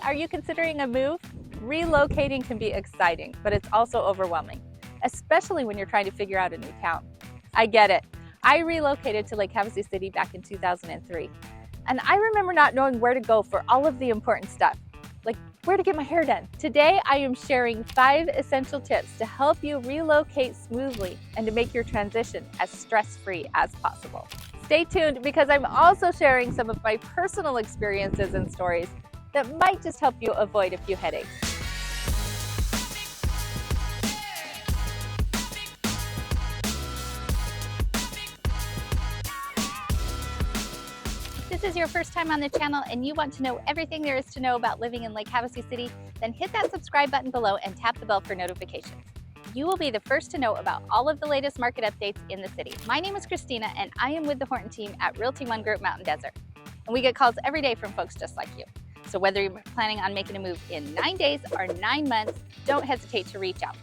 are you considering a move? Relocating can be exciting, but it's also overwhelming, especially when you're trying to figure out a new town. I get it. I relocated to Lake Havasu City back in 2003, and I remember not knowing where to go for all of the important stuff, like where to get my hair done. Today, I am sharing 5 essential tips to help you relocate smoothly and to make your transition as stress-free as possible. Stay tuned because I'm also sharing some of my personal experiences and stories that might just help you avoid a few headaches. If this is your first time on the channel and you want to know everything there is to know about living in Lake Havasu City, then hit that subscribe button below and tap the bell for notifications. You will be the first to know about all of the latest market updates in the city. My name is Christina and I am with the Horton team at Realty One Group Mountain Desert. And we get calls every day from folks just like you. So whether you're planning on making a move in 9 days or 9 months, don't hesitate to reach out.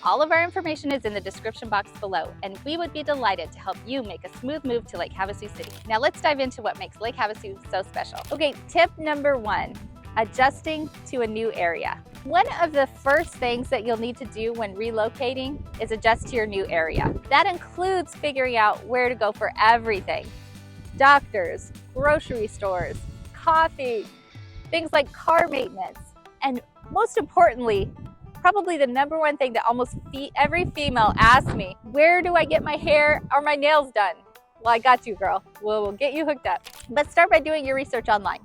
All of our information is in the description box below, and we would be delighted to help you make a smooth move to Lake Havasu City. Now let's dive into what makes Lake Havasu so special. Okay, tip number 1, adjusting to a new area. One of the first things that you'll need to do when relocating is adjust to your new area. That includes figuring out where to go for everything. Doctors, grocery stores, coffee, things like car maintenance, and most importantly, probably the number one thing that almost every female asks me, where do I get my hair or my nails done? Well, I got you, girl. We'll get you hooked up. But start by doing your research online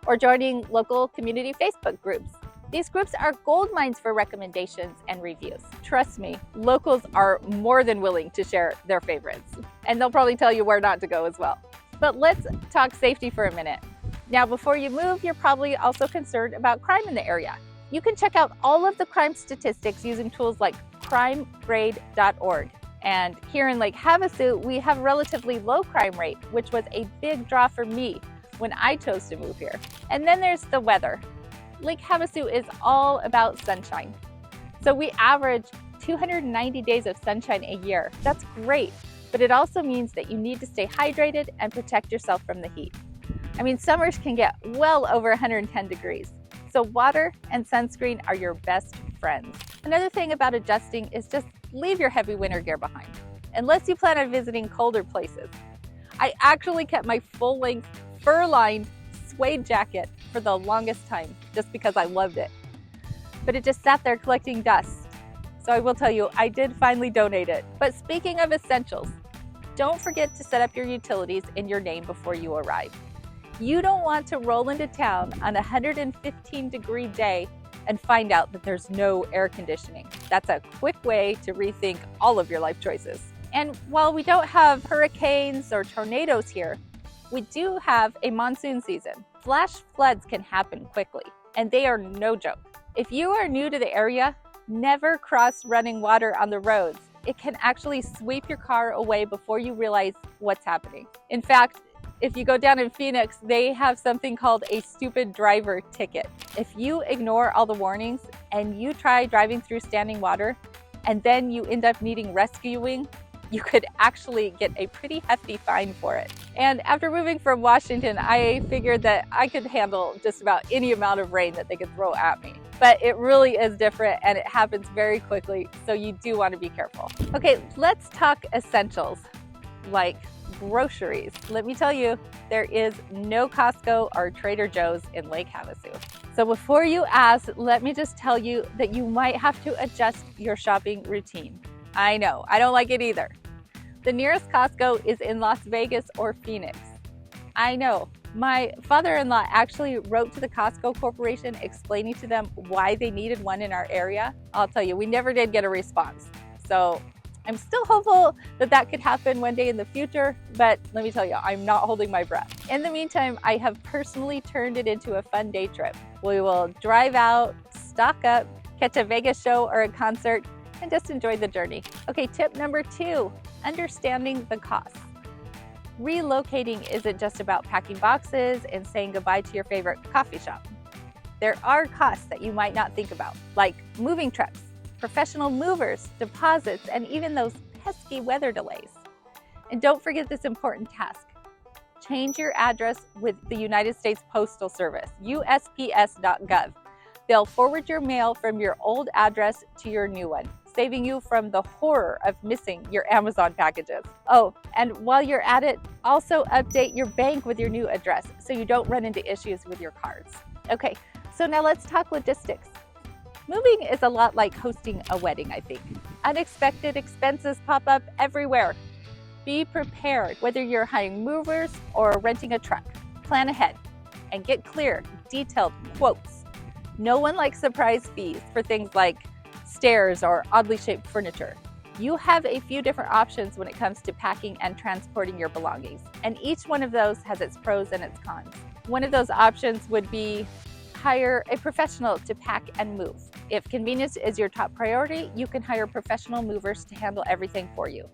or joining local community Facebook groups. These groups are gold mines for recommendations and reviews. Trust me, locals are more than willing to share their favorites, and they'll probably tell you where not to go as well. But let's talk safety for a minute. Now, before you move, you're probably also concerned about crime in the area. You can check out all of the crime statistics using tools like crimegrade.org. And here in Lake Havasu, we have a relatively low crime rate, which was a big draw for me when I chose to move here. And then there's the weather. Lake Havasu is all about sunshine. So we average 290 days of sunshine a year. That's great, but it also means that you need to stay hydrated and protect yourself from the heat. I mean, summers can get well over 110 degrees. So water and sunscreen are your best friends. Another thing about adjusting is just leave your heavy winter gear behind, unless you plan on visiting colder places. I actually kept my full-length, fur-lined suede jacket for the longest time, just because I loved it. But it just sat there collecting dust. So I will tell you, I did finally donate it. But speaking of essentials, don't forget to set up your utilities in your name before you arrive. You don't want to roll into town on a 115-degree day and find out that there's no air conditioning. That's a quick way to rethink all of your life choices. And while we don't have hurricanes or tornadoes here, we do have a monsoon season. Flash floods can happen quickly, and they are no joke. If you are new to the area, never cross running water on the roads. It can actually sweep your car away before you realize what's happening. In fact, if you go down in Phoenix, they have something called a stupid driver ticket. If you ignore all the warnings and you try driving through standing water and then you end up needing rescuing, you could actually get a pretty hefty fine for it. And after moving from Washington, I figured that I could handle just about any amount of rain that they could throw at me. But it really is different and it happens very quickly, so you do want to be careful. Okay, let's talk essentials like groceries. Let me tell you, there is no Costco or Trader Joe's in Lake Havasu. So before you ask, let me just tell you that you might have to adjust your shopping routine. I know, I don't like it either. The nearest Costco is in Las Vegas or Phoenix. I know, my father-in-law actually wrote to the Costco Corporation explaining to them why they needed one in our area. I'll tell you, we never did get a response. So I'm still hopeful that that could happen one day in the future, but let me tell you, I'm not holding my breath. In the meantime, I have personally turned it into a fun day trip. We will drive out, stock up, catch a Vegas show or a concert, and just enjoy the journey. Okay, tip number 2, understanding the costs. Relocating isn't just about packing boxes and saying goodbye to your favorite coffee shop. There are costs that you might not think about, like moving trucks, professional movers, deposits, and even those pesky weather delays. And don't forget this important task. Change your address with the United States Postal Service, USPS.gov. They'll forward your mail from your old address to your new one, saving you from the horror of missing your Amazon packages. Oh, and while you're at it, also update your bank with your new address so you don't run into issues with your cards. Okay, so now let's talk logistics. Moving is a lot like hosting a wedding, I think. Unexpected expenses pop up everywhere. Be prepared, whether you're hiring movers or renting a truck. Plan ahead and get clear, detailed quotes. No one likes surprise fees for things like stairs or oddly shaped furniture. You have a few different options when it comes to packing and transporting your belongings, and each one of those has its pros and its cons. One of those options would be hire a professional to pack and move. If convenience is your top priority, you can hire professional movers to handle everything for you.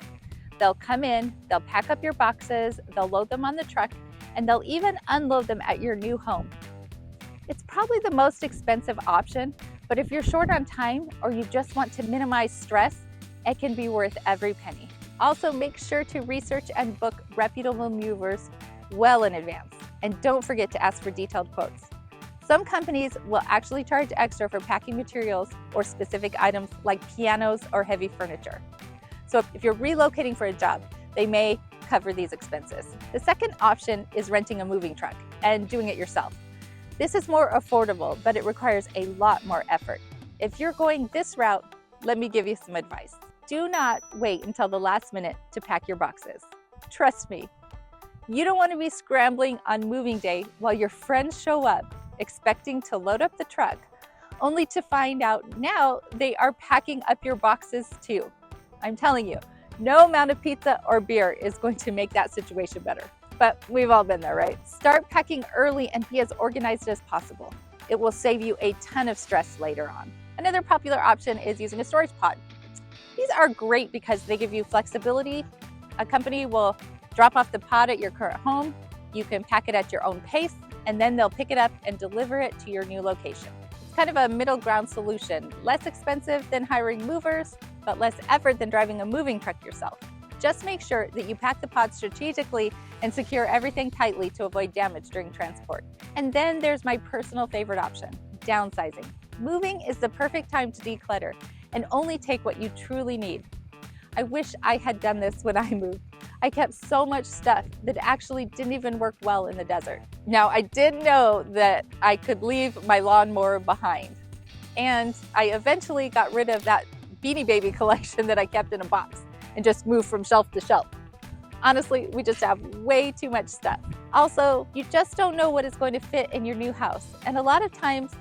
They'll come in, they'll pack up your boxes, they'll load them on the truck, and they'll even unload them at your new home. It's probably the most expensive option, but if you're short on time or you just want to minimize stress, it can be worth every penny. Also, make sure to research and book reputable movers well in advance, and don't forget to ask for detailed quotes. Some companies will actually charge extra for packing materials or specific items like pianos or heavy furniture. So if you're relocating for a job, they may cover these expenses. The second option is renting a moving truck and doing it yourself. This is more affordable, but it requires a lot more effort. If you're going this route, let me give you some advice. Do not wait until the last minute to pack your boxes. Trust me, you don't want to be scrambling on moving day while your friends show up expecting to load up the truck, only to find out now they are packing up your boxes too. I'm telling you, no amount of pizza or beer is going to make that situation better. But we've all been there, right? Start packing early and be as organized as possible. It will save you a ton of stress later on. Another popular option is using a storage pod. These are great because they give you flexibility. A company will drop off the pod at your current home. You can pack it at your own pace, and then they'll pick it up and deliver it to your new location. It's kind of a middle ground solution, less expensive than hiring movers, but less effort than driving a moving truck yourself. Just make sure that you pack the pod strategically and secure everything tightly to avoid damage during transport. And then there's my personal favorite option, downsizing. Moving is the perfect time to declutter and only take what you truly need. I wish I had done this when I moved. I kept so much stuff that actually didn't even work well in the desert. Now, I did know that I could leave my lawnmower behind, and I eventually got rid of that Beanie Baby collection that I kept in a box and just moved from shelf to shelf. Honestly, we just have way too much stuff. Also, you just don't know what is going to fit in your new house. And a lot of times,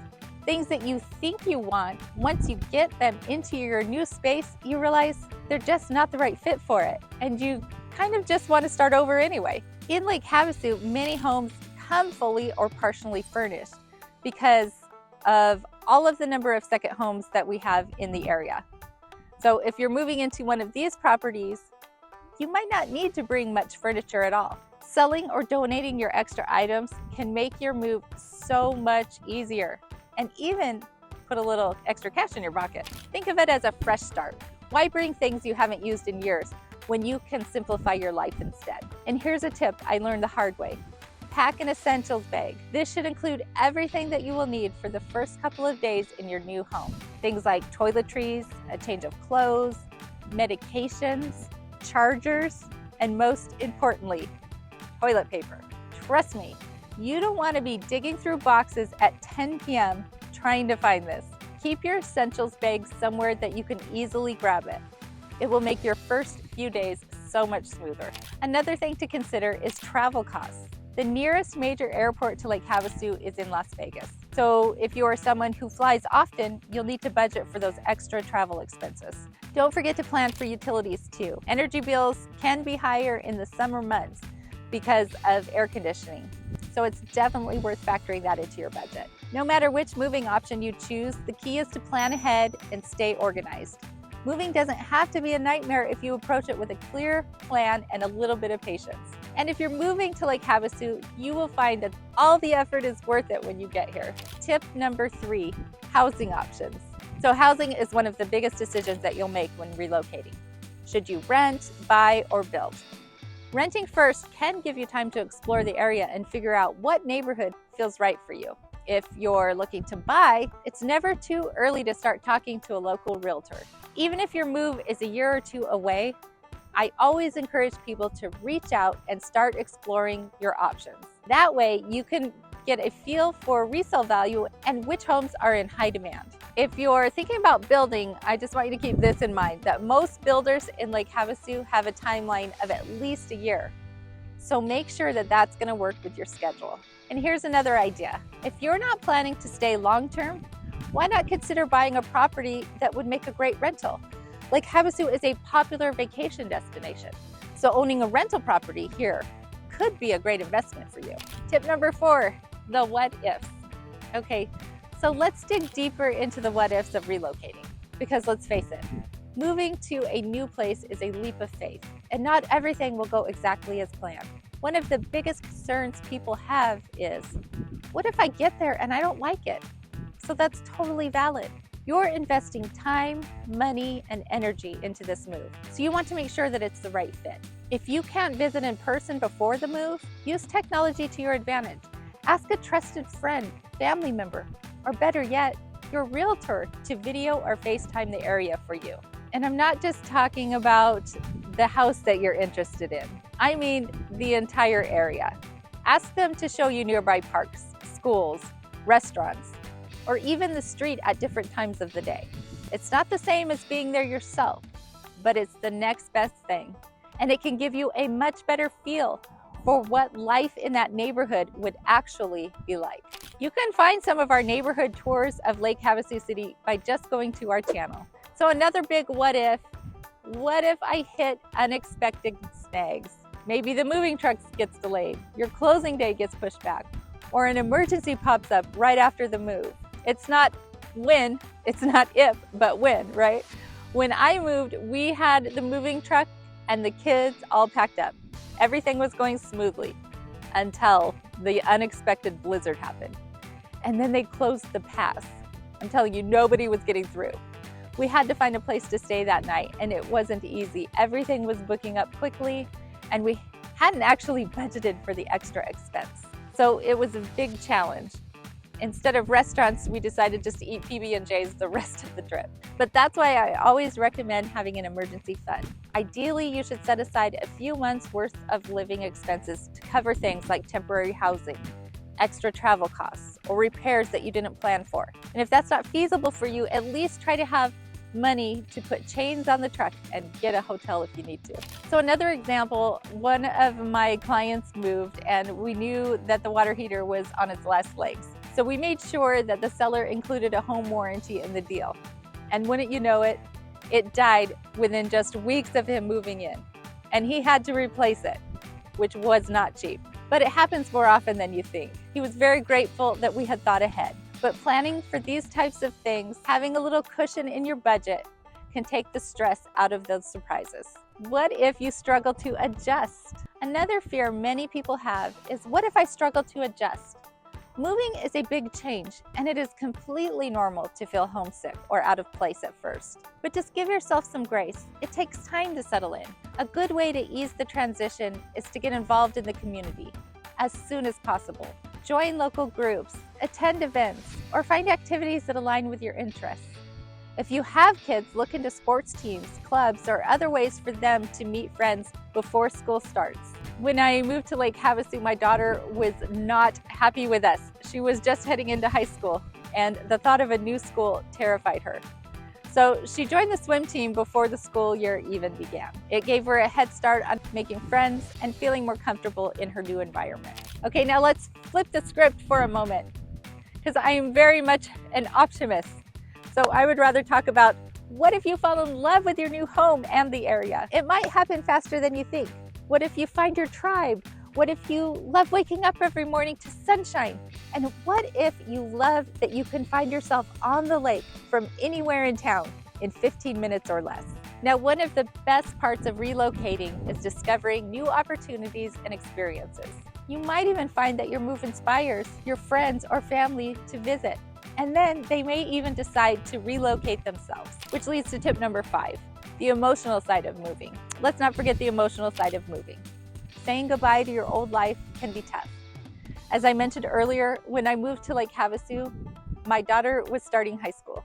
things that you think you want, once you get them into your new space, you realize they're just not the right fit for it. And you kind of just want to start over anyway. In Lake Havasu, many homes come fully or partially furnished because of all of the number of second homes that we have in the area. So if you're moving into one of these properties, you might not need to bring much furniture at all. Selling or donating your extra items can make your move so much easier and even put a little extra cash in your pocket. Think of it as a fresh start. Why bring things you haven't used in years when you can simplify your life instead? And here's a tip I learned the hard way. Pack an essentials bag. This should include everything that you will need for the first couple of days in your new home. Things like toiletries, a change of clothes, medications, chargers, and most importantly, toilet paper. Trust me, you don't want to be digging through boxes at 10 p.m. trying to find this. Keep your essentials bag somewhere that you can easily grab it. It will make your first few days so much smoother. Another thing to consider is travel costs. The nearest major airport to Lake Havasu is in Las Vegas. So if you are someone who flies often, you'll need to budget for those extra travel expenses. Don't forget to plan for utilities too. Energy bills can be higher in the summer months because of air conditioning. So it's definitely worth factoring that into your budget. No matter which moving option you choose, the key is to plan ahead and stay organized. Moving doesn't have to be a nightmare if you approach it with a clear plan and a little bit of patience. And if you're moving to Lake Havasu, you will find that all the effort is worth it when you get here. Tip number 3, housing options. So housing is one of the biggest decisions that you'll make when relocating. Should you rent, buy, or build? Renting first can give you time to explore the area and figure out what neighborhood feels right for you. If you're looking to buy, it's never too early to start talking to a local realtor. Even if your move is a year or two away, I always encourage people to reach out and start exploring your options. That way you can get a feel for resale value and which homes are in high demand. If you're thinking about building, I just want you to keep this in mind, that most builders in Lake Havasu have a timeline of at least a year. So make sure that that's going to work with your schedule. And here's another idea. If you're not planning to stay long-term, why not consider buying a property that would make a great rental? Lake Havasu is a popular vacation destination, so owning a rental property here could be a great investment for you. Tip number 4, the what-ifs. Okay, so let's dig deeper into the what-ifs of relocating, because let's face it, moving to a new place is a leap of faith, and not everything will go exactly as planned. One of the biggest concerns people have is, what if I get there and I don't like it? So that's totally valid. You're investing time, money, and energy into this move, so you want to make sure that it's the right fit. If you can't visit in person before the move, use technology to your advantage. Ask a trusted friend, family member, or better yet, your realtor to video or FaceTime the area for you. And I'm not just talking about the house that you're interested in. I mean the entire area. Ask them to show you nearby parks, schools, restaurants, or even the street at different times of the day. It's not the same as being there yourself, but it's the next best thing. And it can give you a much better feel for what life in that neighborhood would actually be like. You can find some of our neighborhood tours of Lake Havasu City by just going to our channel. So another big what if I hit unexpected snags? Maybe the moving truck gets delayed, your closing day gets pushed back, or an emergency pops up right after the move. It's not when, it's not if, but when, right? When I moved, we had the moving truck and the kids all packed up. Everything was going smoothly until the unexpected blizzard happened. And then they closed the pass. I'm telling you, nobody was getting through. We had to find a place to stay that night, and it wasn't easy. Everything was booking up quickly, and we hadn't actually budgeted for the extra expense. So it was a big challenge. Instead of restaurants, we decided just to eat PB&Js the rest of the trip. But that's why I always recommend having an emergency fund. Ideally, you should set aside a few months worth of living expenses to cover things like temporary housing, extra travel costs, or repairs that you didn't plan for. And if that's not feasible for you, at least try to have money to put chains on the truck and get a hotel if you need to. So another example, one of my clients moved and we knew that the water heater was on its last legs. So we made sure that the seller included a home warranty in the deal. And wouldn't you know it, it died within just weeks of him moving in. And he had to replace it, which was not cheap. But it happens more often than you think. He was very grateful that we had thought ahead. But planning for these types of things, having a little cushion in your budget, can take the stress out of those surprises. What if you struggle to adjust? Another fear many people have is, what if I struggle to adjust? Moving is a big change, and it is completely normal to feel homesick or out of place at first. But just give yourself some grace. It takes time to settle in. A good way to ease the transition is to get involved in the community as soon as possible. Join local groups, attend events, or find activities that align with your interests. If you have kids, look into sports teams, clubs, or other ways for them to meet friends before school starts. When I moved to Lake Havasu, my daughter was not happy with us. She was just heading into high school, and the thought of a new school terrified her. So she joined the swim team before the school year even began. It gave her a head start on making friends and feeling more comfortable in her new environment. Okay, now let's flip the script for a moment, because I am very much an optimist. So I would rather talk about, what if you fall in love with your new home and the area? It might happen faster than you think. What if you find your tribe? What if you love waking up every morning to sunshine? And what if you love that you can find yourself on the lake from anywhere in town in 15 minutes or less? Now, one of the best parts of relocating is discovering new opportunities and experiences. You might even find that your move inspires your friends or family to visit. And then they may even decide to relocate themselves, which leads to tip number 5, the emotional side of moving. Let's not forget the emotional side of moving. Saying goodbye to your old life can be tough. As I mentioned earlier, when I moved to Lake Havasu, my daughter was starting high school,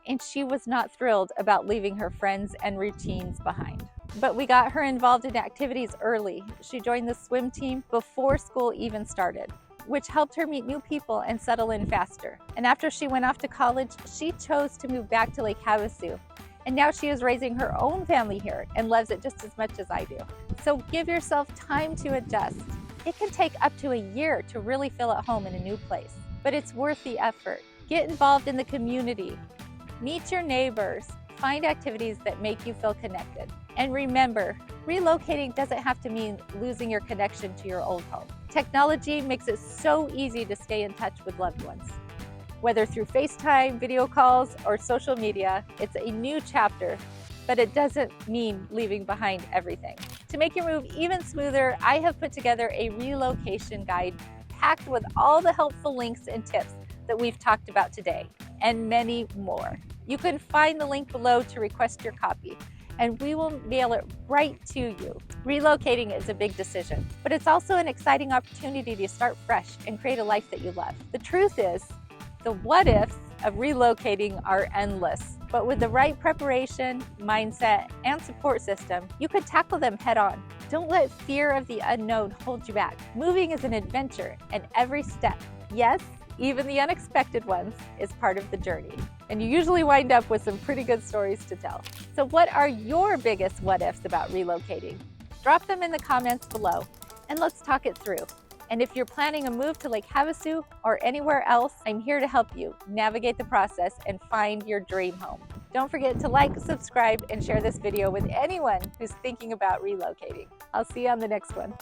and she was not thrilled about leaving her friends and routines behind. But we got her involved in activities early. She joined the swim team before school even started, which helped her meet new people and settle in faster. And after she went off to college, she chose to move back to Lake Havasu. And now she is raising her own family here and loves it just as much as I do. So give yourself time to adjust. It can take up to a year to really feel at home in a new place, but it's worth the effort. Get involved in the community. Meet your neighbors. Find activities that make you feel connected. And remember, relocating doesn't have to mean losing your connection to your old home. Technology makes it so easy to stay in touch with loved ones. Whether through FaceTime, video calls, or social media, it's a new chapter, but it doesn't mean leaving behind everything. To make your move even smoother, I have put together a relocation guide packed with all the helpful links and tips that we've talked about today, and many more. You can find the link below to request your copy, and we will mail it right to you. Relocating is a big decision, but it's also an exciting opportunity to start fresh and create a life that you love. The truth is, the what-ifs of relocating are endless, but with the right preparation, mindset, and support system, you could tackle them head on. Don't let fear of the unknown hold you back. Moving is an adventure, and every step, yes, even the unexpected ones, is part of the journey. And you usually wind up with some pretty good stories to tell. So what are your biggest what-ifs about relocating? Drop them in the comments below, and let's talk it through. And if you're planning a move to Lake Havasu or anywhere else, I'm here to help you navigate the process and find your dream home. Don't forget to like, subscribe, and share this video with anyone who's thinking about relocating. I'll see you on the next one.